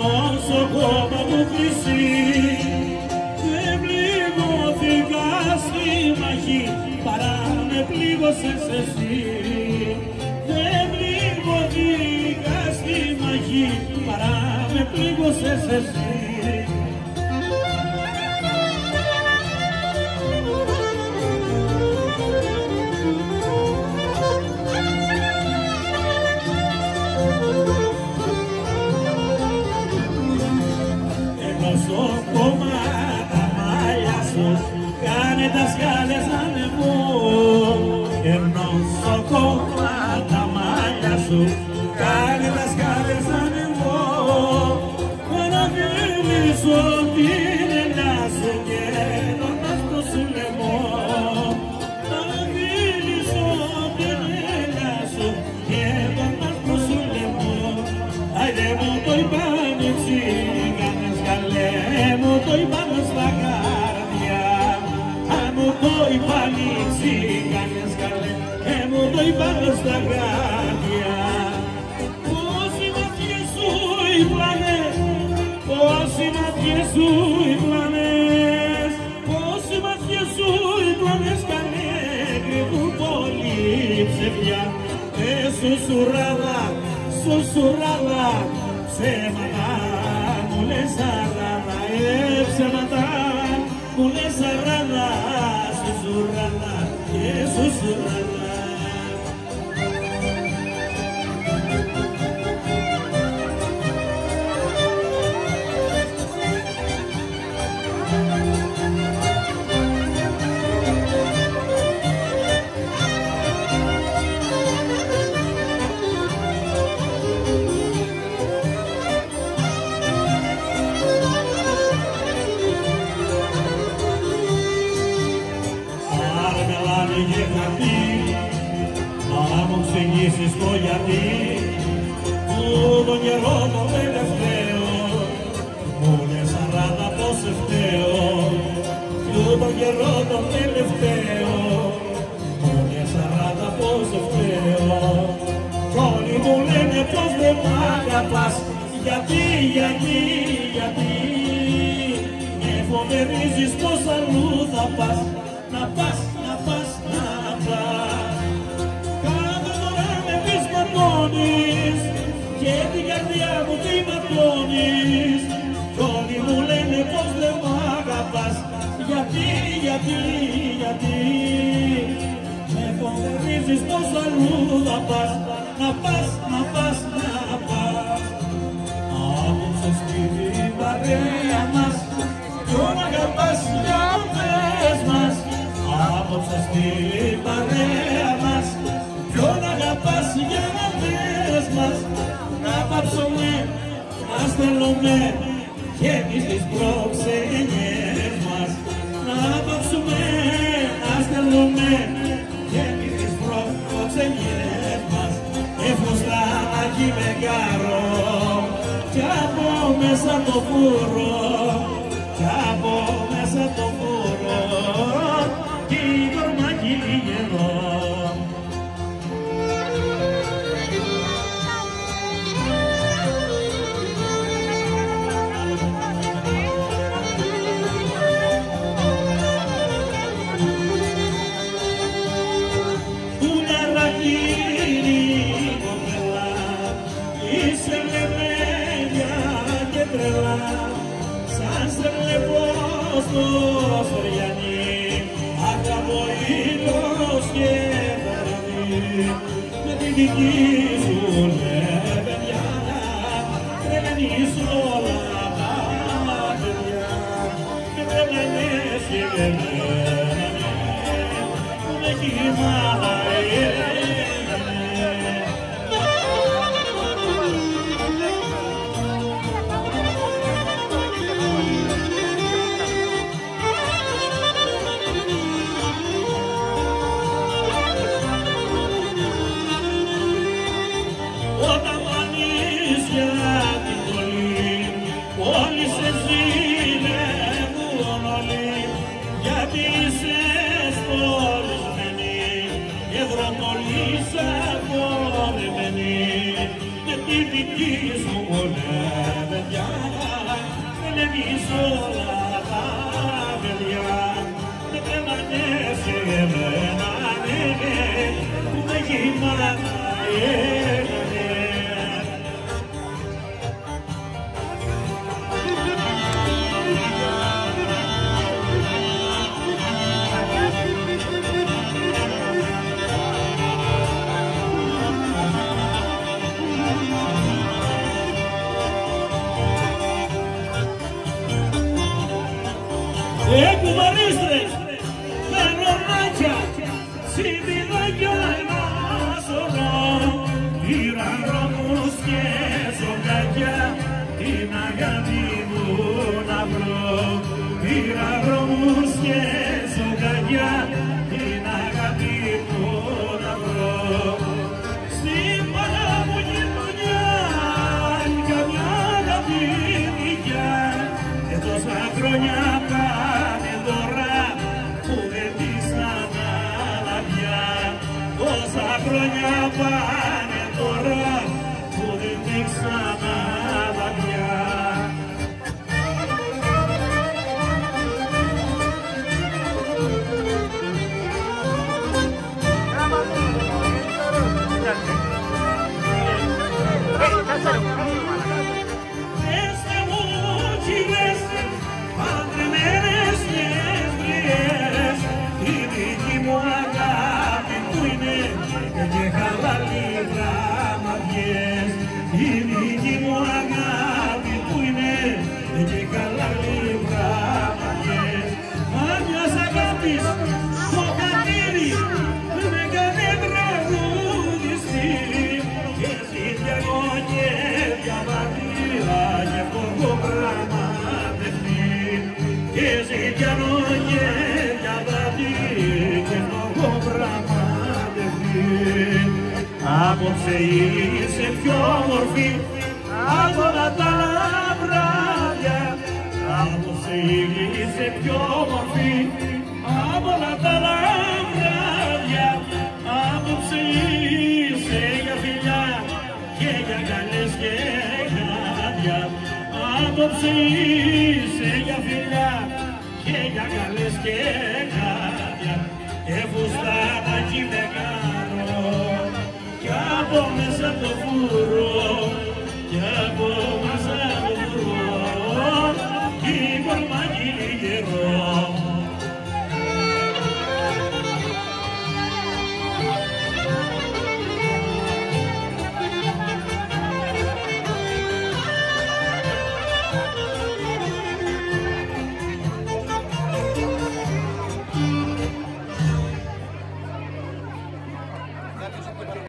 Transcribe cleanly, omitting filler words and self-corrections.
νοσοκόμα μου χρυσή, δεν πληγώθηκα στη μαχή, παρά με πλήγωσες εσύ. Δεν πληγώθηκα στη μαχή, παρά με πλήγωσες εσύ. Νοσοκόμα τα μάλια σου κάνε τα σκάλες ανεβώ. Νοσοκόμα τα μάλια σου κάνε τα σκάλες ανεβώ. Να φιλήσω την ελιά σου και τον άσπρο σου λαιμό. Να φιλήσω την ελιά σου και τον άσπρο σου λαιμό. Άιντε μου το είπαν έτσι, μου το είπαμε στα καρδιά, αν μου το είπαν οι τσίγανες καλέ, μου το είπαμε στα καρδιά. Πόσοι ματιές σου οι πλανές, πόσοι ματιές σου οι πλανές, πόσοι ματιές σου οι πλανές καλέ, κρύβουν πολύ ψευδιά. Σουσουράδα, σουσουράδα, ψέματα μου λες αράδα, ψέματα μου λες αράδα, σουσουράδα και σουσουράδα. Να μου εξηγήσεις το γιατί, τον καιρό το τελευταίο, μου λες 40 πως φταίω. Τον καιρό το τελευταίο, μου λες 40 πως φταίω. Κι όλοι μου λένε πως δεν μ' αγαπάς, γιατί, γιατί με φοβερίζεις πως αλλού θα πας, να πας. Και την καρδιά μου τη ματώνεις, κι όλοι μου λένε πως δεν μ' αγαπάς, γιατί με φοβερίζεις πως αλλού θα πας, να πας. Απόψε στην παρέα μας, ποιον αγαπάς για πες μας. Απόψε στην παρέα μας, ποιον αγαπάς για πες μας. Να πάψουμε, να στέλνουμε και εμείς τις προξενιές μας. Να πάψουμε, να στέλνουμε και εμείς τις προξενιές μας. Εφουστάνακι με κάρο κι από μέσα το φούρο, κι από μέσα το φούρο κι η κορμάκι λιγερό. Σαν σε βλέπω στο Σοριανή, αγαπώ ήλιος και παραδί. Με τη δική σου λεβενιά, τρελαίνεις όλα τα παιδιά. Με τρελαίνεις και λεβαίνανε, που με χυμάνα γιατί είσαι στολισμένη και δρομολή. κουμαρίστρες με ρομάκια, συμπηδάκια ένα σωρό. Πήρα δρόμους και ζωγάκια, την αγάπη μου να βρω. Πήρα δρόμους και ζωγάκια, την αγάπη μου να βρω. Στην παλιά μου γειτονιά, καμιά αγάπη δικιά, και τόσα χρόνια πάνε τώρα που δεν της ανάλα πια. Τόσα χρόνια πάνε τώρα που δεν της ανάλα πια. Έστε μου κύριες, παντρεμένες νευρίες, η δική μου αγάπη που είναι και χαλαλή γραμματιές. Η δική μου αγάπη που είναι και χαλαλή γραμματιές. Μα μιας αγάπης στο κατήρι με έκανε τραγουδιστή, και ζήτια εγώ και διαβατήρα και έχω πραγματευτεί. Και ζήτια εγώ και διαβατήρα και έχω πραγματευτεί. Απόψε είσαι πιο όμορφη από όλα τα άλλα βράδια. Απόψε είσαι πιο όμορφη από όλα τα άλλα βράδια. Απόψε είσαι για φιλιά και για καλές και χάδια. Απόψε είσαι για φιλιά και για καλές και χάδια. Και φουστάνακι μεγάλο κι από μέσα το φούρο, κι από